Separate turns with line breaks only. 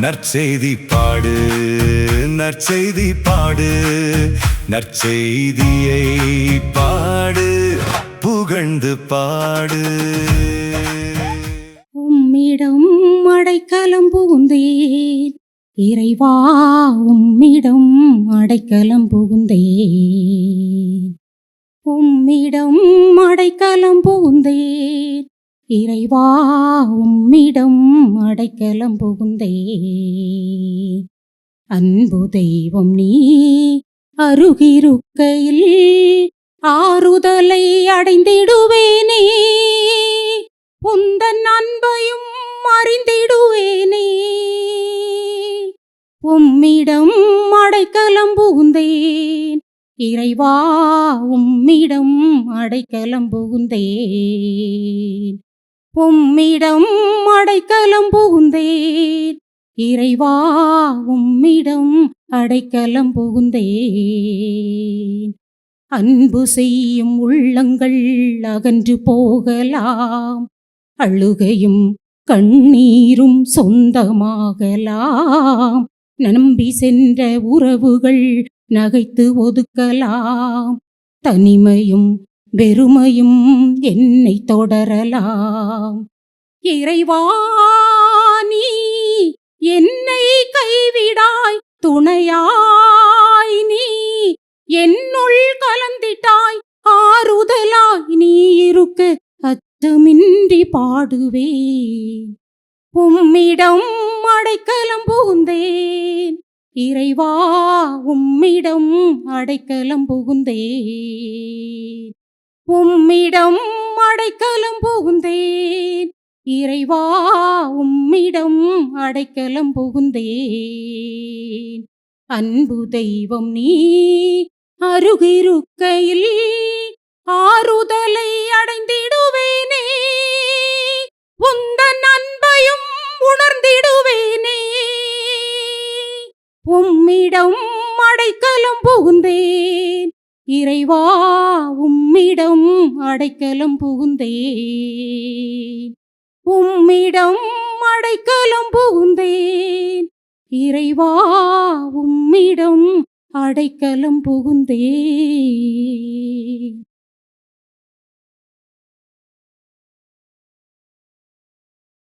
நற்செய்தி பாடு, நற்செய்தி பாடு, நற்செய்தியை பாடு, புகழ்ந்து பாடு.
உம்மிடம் அடைக்கலம் புகுந்தேன் இறைவா, உம்மிடம் அடைக்கலம் புகுந்தேன். உம்மிடம் அடைக்கலம் புகுந்தேன் இறைவா, உம்மிடம் அடைக்கலம் புகுந்தேன். அன்பு தெய்வம் நீ அருகிருக்கையில் ஆறுதலை அடைந்திடுவேனே, உந்தன் அன்பையும் அறிந்திடுவேனே. உம்மிடம் அடைக்கலம் புகுந்தேன் இறைவா, உம்மிடம் அடைக்கலம் புகுந்தேன். உம்மிடம் அடைக்கலம் புகுந்தேன் இறைவா, உம்மிடம் அடைக்கலம் புகுந்தேன். அன்பு செய்யும் உள்ளங்கள் அகன்று போகலாம், அழுகையும் கண்ணீரும் சொந்தமாகலாம். நம்பி சென்ற உறவுகள் நகைத்து ஒதுக்கலாம், தனிமையும் வெறுமையும் என்னை தொடரலாம். இறைவா, நீ என்னை கைவிடாய், துணையாய் நீ என்னுள் கலந்திட்டாய். ஆறுதலாய் நீ இருக்க அச்சமின்றி பாடுவேன். உம்மிடம் அடைக்கலம் புகுந்தேன் இறைவா, உம்மிடம் அடைக்கலம் புகுந்தேன். உம்மிடம் அடைக்கலம் புகுந்தேன் இறைவா, உம்மிடம் அடைக்கலம் புகுந்தேன். அன்பு தெய்வம் நீ அருகிருக்கையில் ஆறுதலை அடைந்திடுவேனே, உந்தன் அன்பையும் உணர்ந்திடுவேனே. உம்மிடம் அடைக்கலம் புகுந்தேன் இறைவா, உம்மிடம் அடைக்கலம் புகுந்தேன். உம்மிடம் அடைக்கலம் புகுந்தேன் இறைவா, உம்மிடம் அடைக்கலம் புகுந்தேன்.